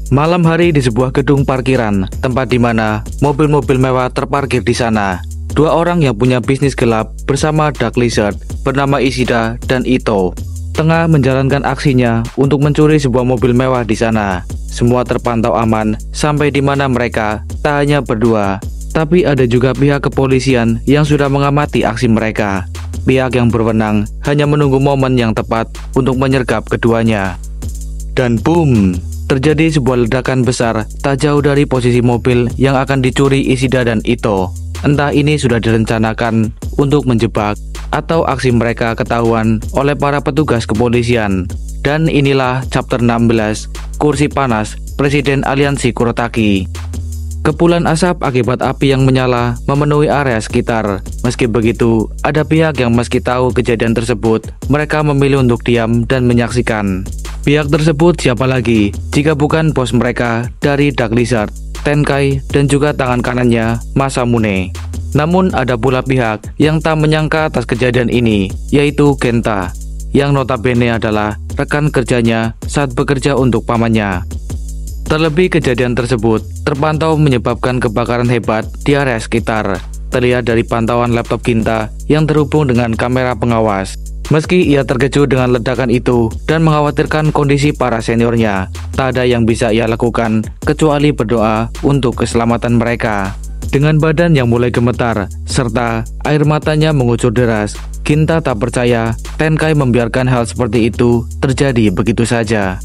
Malam hari di sebuah gedung parkiran, tempat di mana mobil-mobil mewah terparkir di sana. Dua orang yang punya bisnis gelap bersama Dark Lizard bernama Ishida dan Ito tengah menjalankan aksinya untuk mencuri sebuah mobil mewah di sana. Semua terpantau aman sampai di mana mereka tak hanya berdua, tapi ada juga pihak kepolisian yang sudah mengamati aksi mereka. Pihak yang berwenang hanya menunggu momen yang tepat untuk menyergap keduanya. Dan boom! Terjadi sebuah ledakan besar tak jauh dari posisi mobil yang akan dicuri Ishida dan Ito. Entah ini sudah direncanakan untuk menjebak atau aksi mereka ketahuan oleh para petugas kepolisian. Dan inilah chapter 16, kursi panas Presiden Aliansi Kurotaki. Kepulan asap akibat api yang menyala memenuhi area sekitar. Meski begitu, ada pihak yang meski tahu kejadian tersebut, mereka memilih untuk diam dan menyaksikan. Pihak tersebut siapa lagi jika bukan bos mereka dari Dark Lizard, Tenkai, dan juga tangan kanannya Masamune. Namun ada pula pihak yang tak menyangka atas kejadian ini, yaitu Genta, yang notabene adalah rekan kerjanya saat bekerja untuk pamannya. Terlebih kejadian tersebut terpantau menyebabkan kebakaran hebat di area sekitar. Terlihat dari pantauan laptop Genta yang terhubung dengan kamera pengawas. Meski ia terkejut dengan ledakan itu dan mengkhawatirkan kondisi para seniornya, tak ada yang bisa ia lakukan kecuali berdoa untuk keselamatan mereka. Dengan badan yang mulai gemetar serta air matanya mengucur deras, Genta tak percaya Tenkai membiarkan hal seperti itu terjadi begitu saja.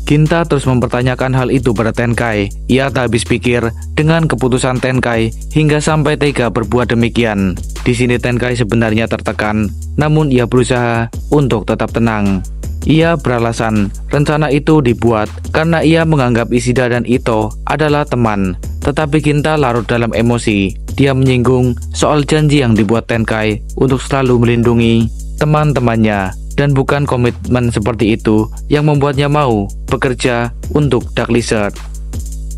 Genta terus mempertanyakan hal itu pada Tenkai. Ia tak habis pikir dengan keputusan Tenkai hingga sampai tega berbuat demikian. Di sini Tenkai sebenarnya tertekan, namun ia berusaha untuk tetap tenang. Ia beralasan rencana itu dibuat karena ia menganggap Ishida dan Ito adalah teman. Tetapi Genta larut dalam emosi. Dia menyinggung soal janji yang dibuat Tenkai untuk selalu melindungi teman-temannya. Dan bukan komitmen seperti itu yang membuatnya mau bekerja untuk Dark Lizard.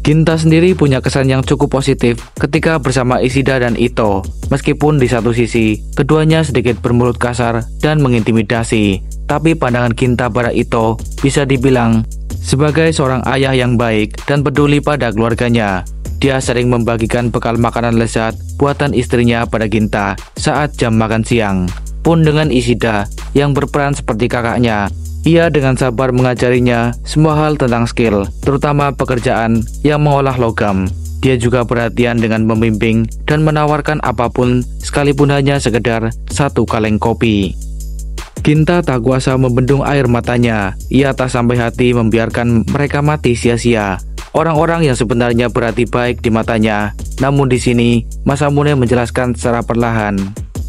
Genta sendiri punya kesan yang cukup positif ketika bersama Ishida dan Ito. Meskipun di satu sisi, keduanya sedikit bermulut kasar dan mengintimidasi. Tapi pandangan Genta pada Ito bisa dibilang sebagai seorang ayah yang baik dan peduli pada keluarganya. Dia sering membagikan bekal makanan lezat buatan istrinya pada Genta saat jam makan siang. Pun dengan Ishida yang berperan seperti kakaknya, ia dengan sabar mengajarinya semua hal tentang skill, terutama pekerjaan yang mengolah logam. Dia juga perhatian dengan membimbing dan menawarkan apapun sekalipun hanya sekedar satu kaleng kopi. Genta tak kuasa membendung air matanya. Ia tak sampai hati membiarkan mereka mati sia-sia. Orang-orang yang sebenarnya berhati baik di matanya. Namun di sini Masamune menjelaskan secara perlahan.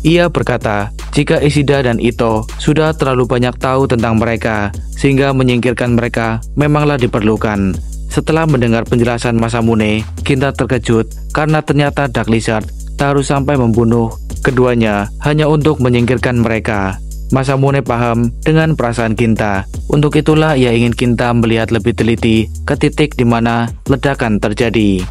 Ia berkata, jika Ishida dan Ito sudah terlalu banyak tahu tentang mereka, sehingga menyingkirkan mereka memanglah diperlukan. Setelah mendengar penjelasan Masamune, Genta terkejut karena ternyata Dark Lizard tak harus sampai membunuh keduanya hanya untuk menyingkirkan mereka. Masamune paham dengan perasaan Genta. Untuk itulah ia ingin Genta melihat lebih teliti ke titik di mana ledakan terjadi.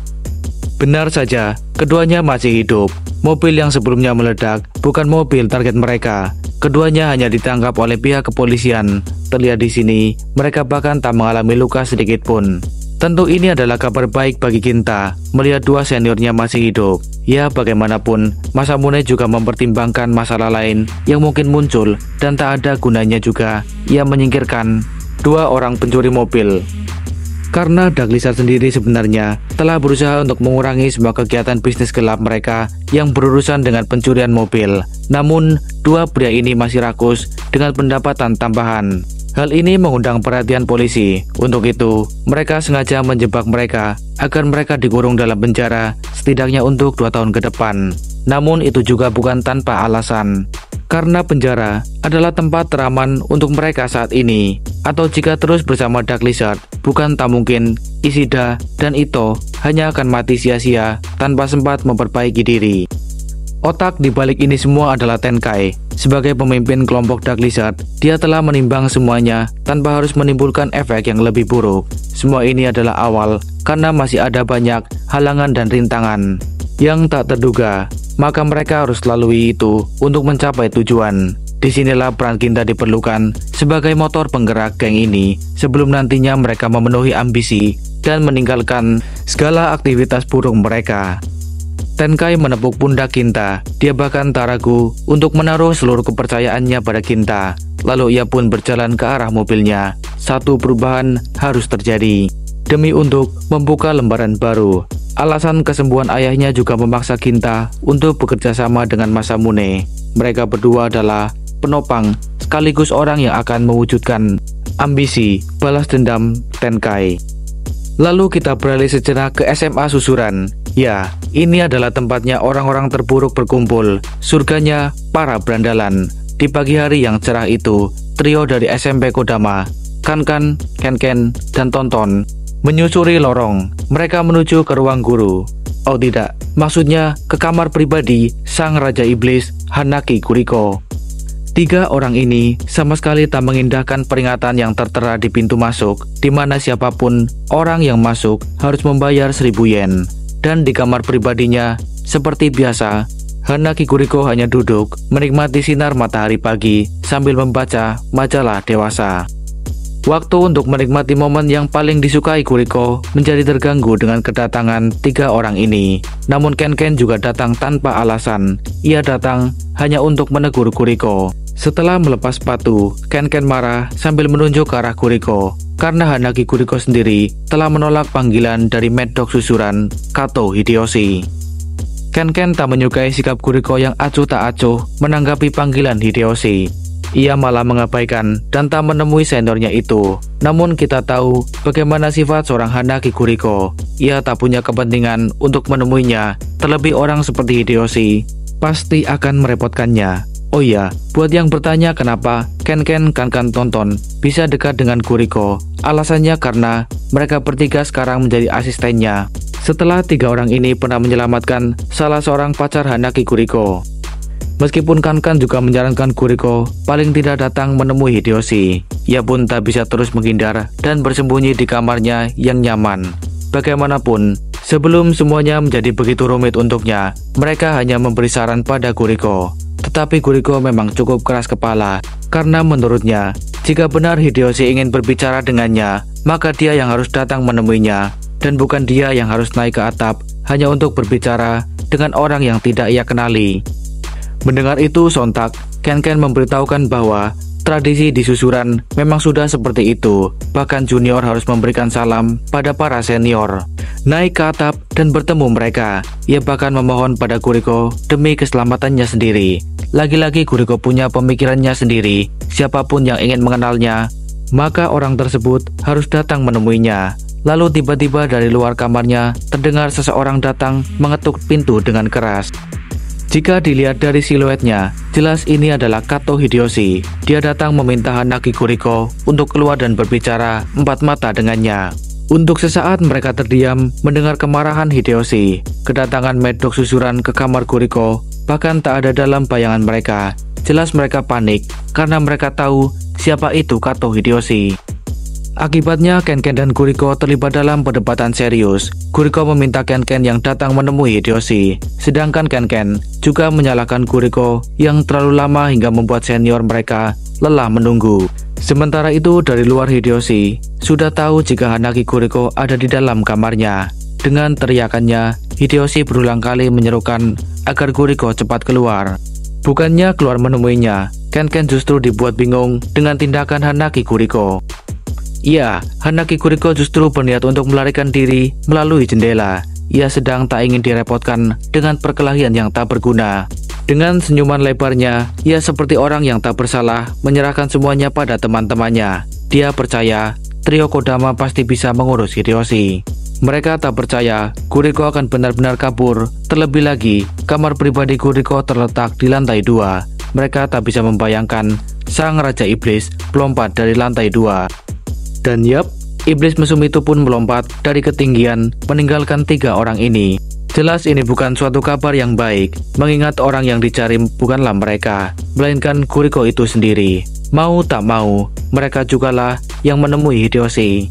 Benar saja, keduanya masih hidup. Mobil yang sebelumnya meledak bukan mobil target mereka. Keduanya hanya ditangkap oleh pihak kepolisian. Terlihat di sini, mereka bahkan tak mengalami luka sedikit pun. Tentu ini adalah kabar baik bagi Genta, melihat dua seniornya masih hidup. Ya bagaimanapun, Masamune juga mempertimbangkan masalah lain yang mungkin muncul dan tak ada gunanya juga ia menyingkirkan dua orang pencuri mobil. Karena Dark Lizard sendiri sebenarnya telah berusaha untuk mengurangi semua kegiatan bisnis gelap mereka yang berurusan dengan pencurian mobil. Namun, dua pria ini masih rakus dengan pendapatan tambahan. Hal ini mengundang perhatian polisi. Untuk itu, mereka sengaja menjebak mereka agar mereka dikurung dalam penjara setidaknya untuk 2 tahun ke depan. Namun itu juga bukan tanpa alasan. Karena penjara adalah tempat teraman untuk mereka saat ini. Atau jika terus bersama Dark Lizard, bukan tak mungkin Ishida dan Ito hanya akan mati sia-sia tanpa sempat memperbaiki diri. Otak di balik ini semua adalah Tenkai. Sebagai pemimpin kelompok Dark Lizard, dia telah menimbang semuanya tanpa harus menimbulkan efek yang lebih buruk. Semua ini adalah awal karena masih ada banyak halangan dan rintangan yang tak terduga. Maka mereka harus lalui itu untuk mencapai tujuan. Disinilah peran Genta diperlukan sebagai motor penggerak geng ini sebelum nantinya mereka memenuhi ambisi dan meninggalkan segala aktivitas buruk mereka. Tenkai menepuk pundak Ginta. Dia bahkan tak ragu untuk menaruh seluruh kepercayaannya pada Ginta. Lalu ia pun berjalan ke arah mobilnya. Satu perubahan harus terjadi demi untuk membuka lembaran baru. Alasan kesembuhan ayahnya juga memaksa Ginta untuk bekerja sama dengan Masamune. Mereka berdua adalah penopang sekaligus orang yang akan mewujudkan ambisi balas dendam Tenkai. Lalu kita beralih sejenak ke SMA Susuran. Ya, ini adalah tempatnya orang-orang terburuk berkumpul, surganya para berandalan. Di pagi hari yang cerah itu, trio dari SMP Kodama, Kankan, Kenken, dan Tonton menyusuri lorong. Mereka menuju ke ruang guru. Oh tidak, maksudnya ke kamar pribadi sang Raja Iblis, Hanaki Kuriko. Tiga orang ini sama sekali tak mengindahkan peringatan yang tertera di pintu masuk, di mana siapapun orang yang masuk harus membayar 1.000 yen. Dan di kamar pribadinya, seperti biasa, Hanaki Kuriko hanya duduk menikmati sinar matahari pagi sambil membaca majalah dewasa. Waktu untuk menikmati momen yang paling disukai Kuriko menjadi terganggu dengan kedatangan tiga orang ini. Namun Kenken juga datang tanpa alasan. Ia datang hanya untuk menegur Kuriko. Setelah melepas sepatu, Kenken marah sambil menunjuk ke arah Kuriko karena Hanaki Kuriko sendiri telah menolak panggilan dari Mad Dog Susuran, Kato Hideyoshi. Kenken tak menyukai sikap Kuriko yang acuh tak acuh menanggapi panggilan Hideyoshi. Ia malah mengabaikan dan tak menemui seniornya itu. Namun kita tahu bagaimana sifat seorang Hanaki Kuriko. Ia tak punya kepentingan untuk menemuinya. Terlebih orang seperti Hideyoshi pasti akan merepotkannya. Oh iya, buat yang bertanya kenapa Kenken, Kankan, Tonton bisa dekat dengan Kuriko, alasannya karena mereka bertiga sekarang menjadi asistennya. Setelah tiga orang ini pernah menyelamatkan salah seorang pacar Hanaki Kuriko. Meskipun Kankan juga menyarankan Kuriko paling tidak datang menemui Hideyoshi, ia pun tak bisa terus menghindar dan bersembunyi di kamarnya yang nyaman. Bagaimanapun, sebelum semuanya menjadi begitu rumit untuknya, mereka hanya memberi saran pada Kuriko. Tetapi Kuriko memang cukup keras kepala, karena menurutnya, jika benar Hideyoshi ingin berbicara dengannya, maka dia yang harus datang menemuinya, dan bukan dia yang harus naik ke atap hanya untuk berbicara dengan orang yang tidak ia kenali. Mendengar itu sontak, Kenken memberitahukan bahwa tradisi di Susuran memang sudah seperti itu. Bahkan junior harus memberikan salam pada para senior. Naik ke atap dan bertemu mereka. Ia bahkan memohon pada Kuriko demi keselamatannya sendiri. Lagi-lagi Kuriko punya pemikirannya sendiri. Siapapun yang ingin mengenalnya, maka orang tersebut harus datang menemuinya. Lalu tiba-tiba dari luar kamarnya terdengar seseorang datang mengetuk pintu dengan keras. Jika dilihat dari siluetnya, jelas ini adalah Kato Hideyoshi. Dia datang meminta Hanaki Kuriko untuk keluar dan berbicara empat mata dengannya. Untuk sesaat mereka terdiam mendengar kemarahan Hideyoshi. Kedatangan Mad Dog Susuran ke kamar Kuriko bahkan tak ada dalam bayangan mereka. Jelas mereka panik karena mereka tahu siapa itu Kato Hideyoshi. Akibatnya Kenken dan Kuriko terlibat dalam perdebatan serius. Kuriko meminta Kenken yang datang menemui Hideyoshi, sedangkan Kenken juga menyalahkan Kuriko yang terlalu lama hingga membuat senior mereka lelah menunggu. Sementara itu dari luar Hideyoshi sudah tahu jika Hanaki Kuriko ada di dalam kamarnya. Dengan teriakannya, Hideyoshi berulang kali menyerukan agar Kuriko cepat keluar. Bukannya keluar menemuinya, Kenken justru dibuat bingung dengan tindakan Hanaki Kuriko. Ya, Hanaki Kuriko justru berniat untuk melarikan diri melalui jendela. Ia sedang tak ingin direpotkan dengan perkelahian yang tak berguna. Dengan senyuman lebarnya, ia seperti orang yang tak bersalah menyerahkan semuanya pada teman-temannya. Dia percaya trio Kodama pasti bisa mengurus Hideyoshi. Mereka tak percaya Kuriko akan benar-benar kabur. Terlebih lagi, kamar pribadi Kuriko terletak di lantai 2. Mereka tak bisa membayangkan sang Raja Iblis melompat dari lantai 2. Dan yap, iblis mesum itu pun melompat dari ketinggian meninggalkan tiga orang ini. Jelas ini bukan suatu kabar yang baik, mengingat orang yang dicari bukanlah mereka, melainkan Kuriko itu sendiri. Mau tak mau, mereka jugalah yang menemui Hideyoshi.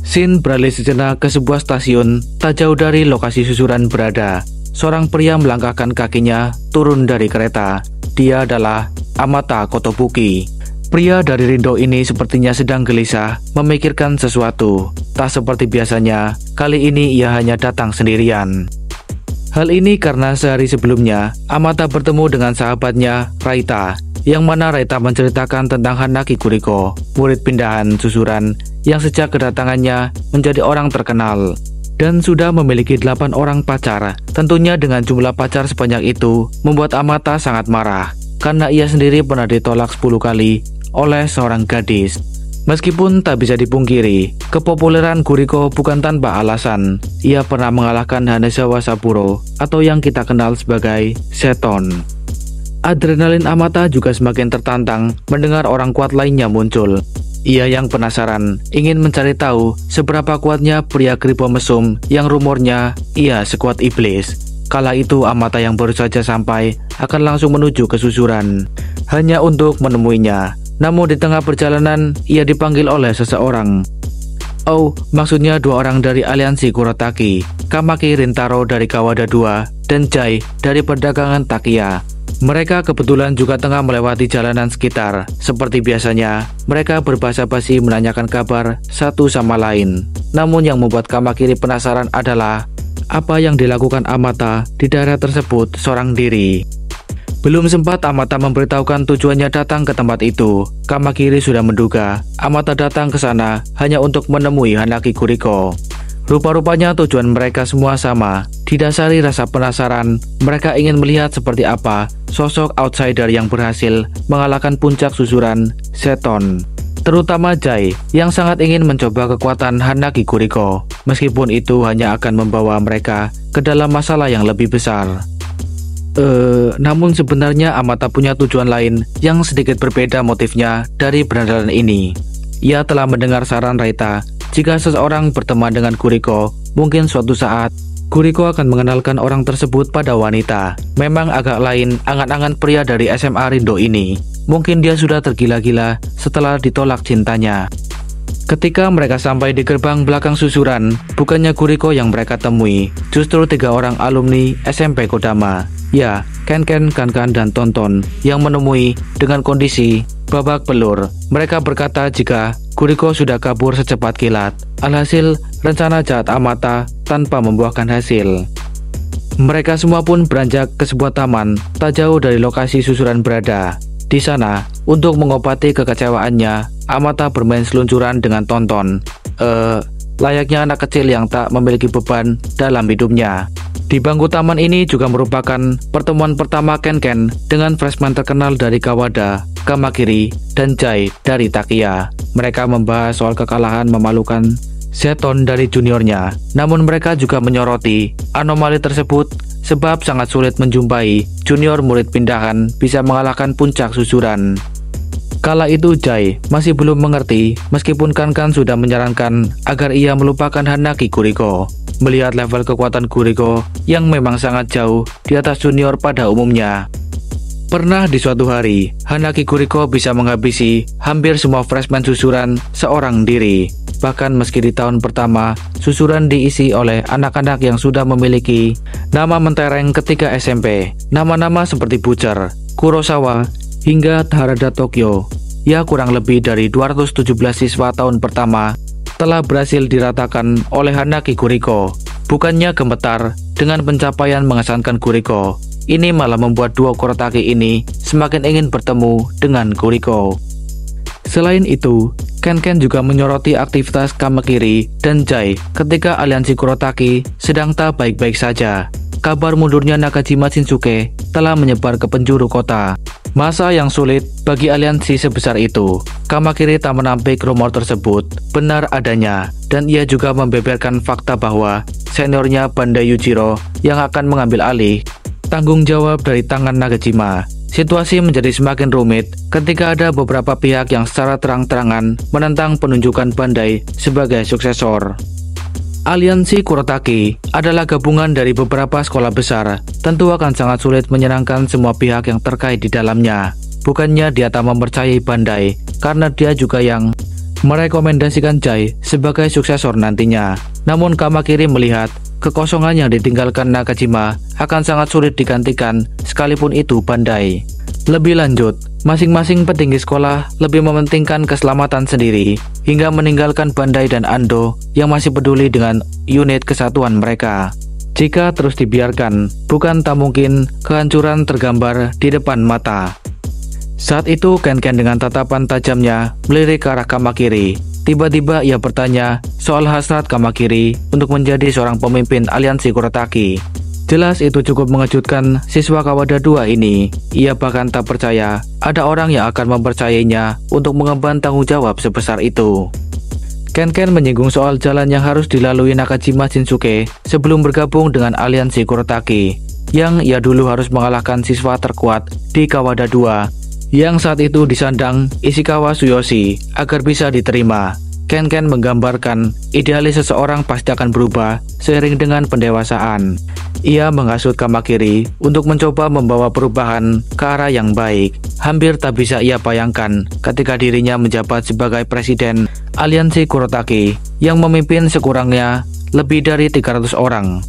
Shin beralih sejenak ke sebuah stasiun tak jauh dari lokasi Susuran berada. Seorang pria melangkahkan kakinya turun dari kereta. Dia adalah Amata Kotobuki. Pria dari Rindo ini sepertinya sedang gelisah memikirkan sesuatu. Tak seperti biasanya, kali ini ia hanya datang sendirian. Hal ini karena sehari sebelumnya, Amata bertemu dengan sahabatnya, Raita, yang mana Raita menceritakan tentang Hanaki Kuriko, murid pindahan susuran yang sejak kedatangannya menjadi orang terkenal dan sudah memiliki 8 orang pacar. Tentunya dengan jumlah pacar sebanyak itu membuat Amata sangat marah karena ia sendiri pernah ditolak 10 kali oleh seorang gadis. Meskipun tak bisa dipungkiri, kepopuleran Kuriko bukan tanpa alasan. Ia pernah mengalahkan Hanazawa Saburo atau yang kita kenal sebagai Seton. Adrenalin Amata juga semakin tertantang mendengar orang kuat lainnya muncul. Ia yang penasaran ingin mencari tahu seberapa kuatnya pria kripo mesum yang rumornya ia sekuat iblis. Kala itu Amata yang baru saja sampai akan langsung menuju ke susuran hanya untuk menemuinya. Namun di tengah perjalanan ia dipanggil oleh seseorang. Oh, maksudnya 2 orang dari aliansi Kurotaki, Kamaki Rintaro dari Kawada 2 dan Jai dari perdagangan Takia. Mereka kebetulan juga tengah melewati jalanan sekitar. Seperti biasanya, mereka berbahasa basi menanyakan kabar satu sama lain. Namun yang membuat Kamakiri penasaran adalah apa yang dilakukan Amata di daerah tersebut seorang diri. Belum sempat Amata memberitahukan tujuannya datang ke tempat itu, Kamakiri sudah menduga Amata datang ke sana hanya untuk menemui Hanaki Kuriko. Rupa-rupanya tujuan mereka semua sama. Didasari rasa penasaran, mereka ingin melihat seperti apa sosok outsider yang berhasil mengalahkan puncak susuran Seton. Terutama Jai yang sangat ingin mencoba kekuatan Hanaki Kuriko. Meskipun itu hanya akan membawa mereka ke dalam masalah yang lebih besar. Namun sebenarnya Amata punya tujuan lain yang sedikit berbeda motifnya dari berandalan ini. Ia telah mendengar saran Raita, jika seseorang berteman dengan Kuriko, mungkin suatu saat Kuriko akan mengenalkan orang tersebut pada wanita. Memang agak lain angan-angan pria dari SMA Rindo ini. Mungkin dia sudah tergila-gila setelah ditolak cintanya. Ketika mereka sampai di gerbang belakang susuran, bukannya Kuriko yang mereka temui, justru 3 orang alumni SMP Kodama. Ya, Ken, Kan, dan Tonton yang menemui dengan kondisi babak belur. Mereka berkata jika Kuriko sudah kabur secepat kilat. Alhasil, rencana jahat Amata tanpa membuahkan hasil. Mereka semua pun beranjak ke sebuah taman tak jauh dari lokasi susuran berada. Di sana, untuk mengobati kekecewaannya, Amata bermain seluncuran dengan Tonton. Layaknya anak kecil yang tak memiliki beban dalam hidupnya. Di bangku taman ini juga merupakan pertemuan pertama Ken dengan freshman terkenal dari Kawada, Kamakiri, dan Jai dari Takia. Mereka membahas soal kekalahan memalukan Seton dari juniornya. Namun mereka juga menyoroti anomali tersebut sebab sangat sulit menjumpai junior murid pindahan bisa mengalahkan puncak susuran. Kala itu Jai masih belum mengerti meskipun Kan sudah menyarankan agar ia melupakan Hanaki Kuriko. Melihat level kekuatan Kuriko yang memang sangat jauh di atas junior pada umumnya. Pernah di suatu hari, Hanaki Kuriko bisa menghabisi hampir semua freshman susuran seorang diri. Bahkan meski di tahun pertama, susuran diisi oleh anak-anak yang sudah memiliki nama mentereng ketika SMP. Nama-nama seperti Butcher, Kurosawa, hingga Harada Tokyo. Ya, kurang lebih dari 217 siswa tahun pertama telah berhasil diratakan oleh Hanaki Kuriko. Bukannya gemetar dengan pencapaian mengesankan Kuriko, ini malah membuat duo Kurotaki ini semakin ingin bertemu dengan Kuriko. Selain itu, Ken juga menyoroti aktivitas Kamakiri dan Jai ketika aliansi Kurotaki sedang tak baik-baik saja. Kabar mundurnya Nakajima Shinsuke telah menyebar ke penjuru kota. Masa yang sulit bagi aliansi sebesar itu. Kamakiri tak menampik rumor tersebut benar adanya, dan ia juga membeberkan fakta bahwa seniornya Bandai Yujiro yang akan mengambil alih tanggung jawab dari tangan Nakajima. Situasi menjadi semakin rumit ketika ada beberapa pihak yang secara terang-terangan menentang penunjukan Bandai sebagai suksesor. Aliansi Kurotaki adalah gabungan dari beberapa sekolah besar. Tentu akan sangat sulit menyenangkan semua pihak yang terkait di dalamnya. Bukannya dia tak mempercayai Bandai, karena dia juga yang merekomendasikan Jai sebagai suksesor nantinya. Namun Kamakiri melihat kekosongan yang ditinggalkan Nakajima akan sangat sulit digantikan sekalipun itu Bandai. Lebih lanjut, masing-masing petinggi sekolah lebih mementingkan keselamatan sendiri hingga meninggalkan Bandai dan Ando yang masih peduli dengan unit kesatuan mereka. Jika terus dibiarkan, bukan tak mungkin kehancuran tergambar di depan mata. Saat itu Ken-Ken dengan tatapan tajamnya melirik ke arah Kamakiri. Tiba-tiba ia bertanya soal hasrat Kamakiri untuk menjadi seorang pemimpin aliansi Kurotaki. Jelas itu cukup mengejutkan siswa Kawada 2 ini. Ia bahkan tak percaya ada orang yang akan mempercayainya untuk mengemban tanggung jawab sebesar itu. Ken-Ken menyinggung soal jalan yang harus dilalui Nakajima Shinsuke sebelum bergabung dengan aliansi Kurotaki, yang ia dulu harus mengalahkan siswa terkuat di Kawada 2 yang saat itu disandang Ishikawa Tsuyoshi agar bisa diterima. Ken-Ken menggambarkan idealis seseorang pasti akan berubah seiring dengan pendewasaan. Ia menghasut Kamakiri untuk mencoba membawa perubahan ke arah yang baik. Hampir tak bisa ia bayangkan ketika dirinya menjabat sebagai presiden aliansi Kurotaki yang memimpin sekurangnya lebih dari 300 orang.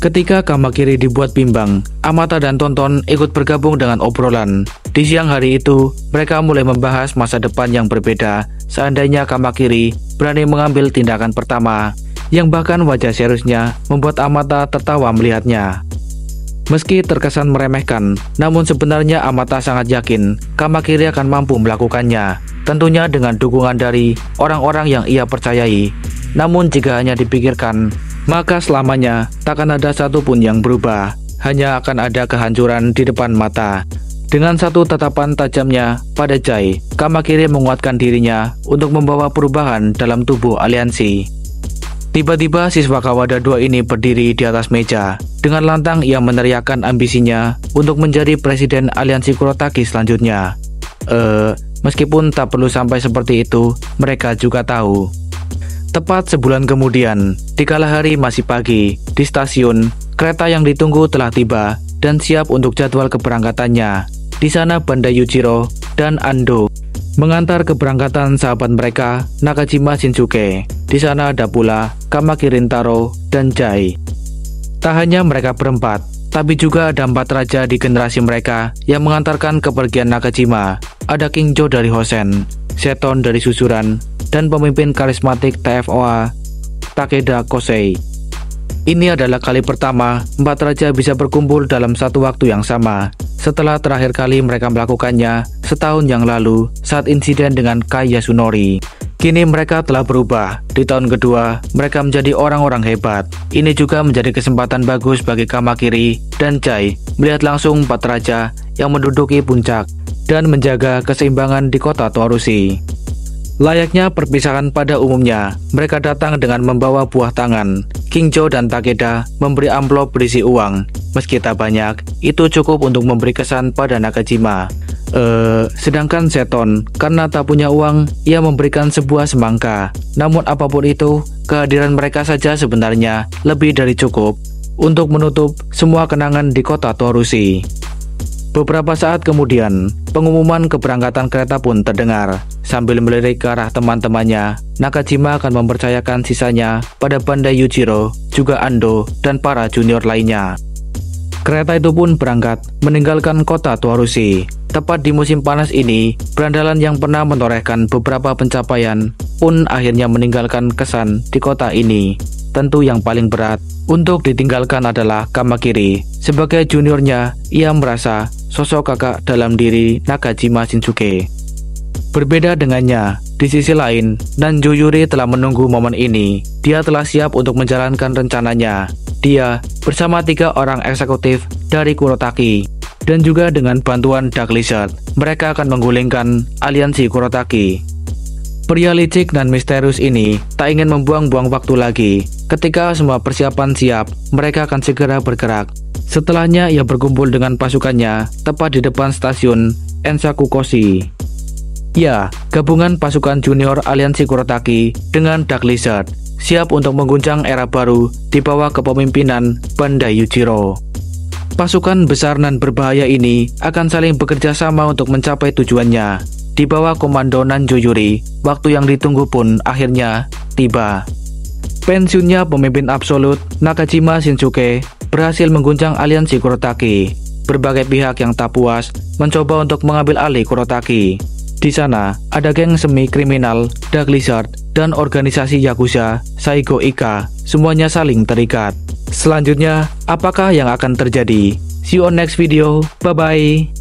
Ketika Kamakiri dibuat bimbang, Amata dan Tonton ikut bergabung dengan obrolan. Di siang hari itu, mereka mulai membahas masa depan yang berbeda seandainya Kamakiri berani mengambil tindakan pertama, yang bahkan wajah seriusnya membuat Amata tertawa melihatnya. Meski terkesan meremehkan, namun sebenarnya Amata sangat yakin Kamakiri akan mampu melakukannya, tentunya dengan dukungan dari orang-orang yang ia percayai. Namun jika hanya dipikirkan, maka selamanya takkan ada satupun yang berubah, hanya akan ada kehancuran di depan mata. Dengan satu tatapan tajamnya pada Jai, Kamakiri menguatkan dirinya untuk membawa perubahan dalam tubuh aliansi. Tiba-tiba siswa Kawada 2 ini berdiri di atas meja. Dengan lantang ia meneriakkan ambisinya untuk menjadi presiden aliansi Kurotaki selanjutnya. Meskipun tak perlu sampai seperti itu, mereka juga tahu. Tepat sebulan kemudian, di kala hari masih pagi, di stasiun, kereta yang ditunggu telah tiba dan siap untuk jadwal keberangkatannya. Di sana Bandai Yujiro dan Ando mengantar keberangkatan sahabat mereka, Nakajima Shinsuke. Di sana ada pula Kamakiri Rintaro dan Jai. Tak hanya mereka berempat, tapi juga ada 4 raja di generasi mereka yang mengantarkan kepergian Nakajima. Ada Kingjo dari Hosen, Seton dari Susuran, dan pemimpin karismatik TFOA, Takeda Kosei. Ini adalah kali pertama 4 raja bisa berkumpul dalam satu waktu yang sama, setelah terakhir kali mereka melakukannya setahun yang lalu saat insiden dengan Kai Yasunori. Kini mereka telah berubah. Di tahun kedua, mereka menjadi orang-orang hebat. Ini juga menjadi kesempatan bagus bagi Kamakiri dan Jai melihat langsung 4 raja yang menduduki puncak dan menjaga keseimbangan di kota Toarushi. Layaknya perpisahan pada umumnya, mereka datang dengan membawa buah tangan. Kingjo dan Takeda memberi amplop berisi uang. Meski tak banyak, itu cukup untuk memberi kesan pada Nakajima. Sedangkan Seton, karena tak punya uang, ia memberikan sebuah semangka. Namun apapun itu, kehadiran mereka saja sebenarnya lebih dari cukup untuk menutup semua kenangan di kota Toarushi. Beberapa saat kemudian, pengumuman keberangkatan kereta pun terdengar. Sambil melirik ke arah teman-temannya, Nakajima akan mempercayakan sisanya pada Bandai Yujiro, juga Ando, dan para junior lainnya. Kereta itu pun berangkat, meninggalkan kota Toarushi. Tepat di musim panas ini, berandalan yang pernah menorehkan beberapa pencapaian pun akhirnya meninggalkan kesan di kota ini. Tentu yang paling berat untuk ditinggalkan adalah Kamakiri. Sebagai juniornya, ia merasa sosok kakak dalam diri Nakajima Shinsuke. Berbeda dengannya, di sisi lain, Nanjuyuri telah menunggu momen ini. Dia telah siap untuk menjalankan rencananya. Dia bersama 3 orang eksekutif dari Kurotaki, dan juga dengan bantuan Dark Lizard, mereka akan menggulingkan aliansi Kurotaki. Pria licik dan misterius ini tak ingin membuang-buang waktu lagi. Ketika semua persiapan siap, mereka akan segera bergerak. Setelahnya ia berkumpul dengan pasukannya tepat di depan stasiun Ensakukoshi. Ya, gabungan pasukan junior aliansi Kurotaki dengan Dark Lizard siap untuk mengguncang era baru di bawah kepemimpinan Bandai Yujiro. Pasukan besar dan berbahaya ini akan saling bekerja sama untuk mencapai tujuannya. Di bawah komando Nanjuyuri, waktu yang ditunggu pun akhirnya tiba. Pensiunnya pemimpin absolut, Nakajima Shinsuke berhasil mengguncang aliansi Kurotaki. Berbagai pihak yang tak puas mencoba untuk mengambil alih Kurotaki. Di sana, ada geng semi kriminal, Dark Lizard, dan organisasi Yakuza, Saigo Ika, semuanya saling terikat. Selanjutnya, apakah yang akan terjadi? See you on next video, bye-bye.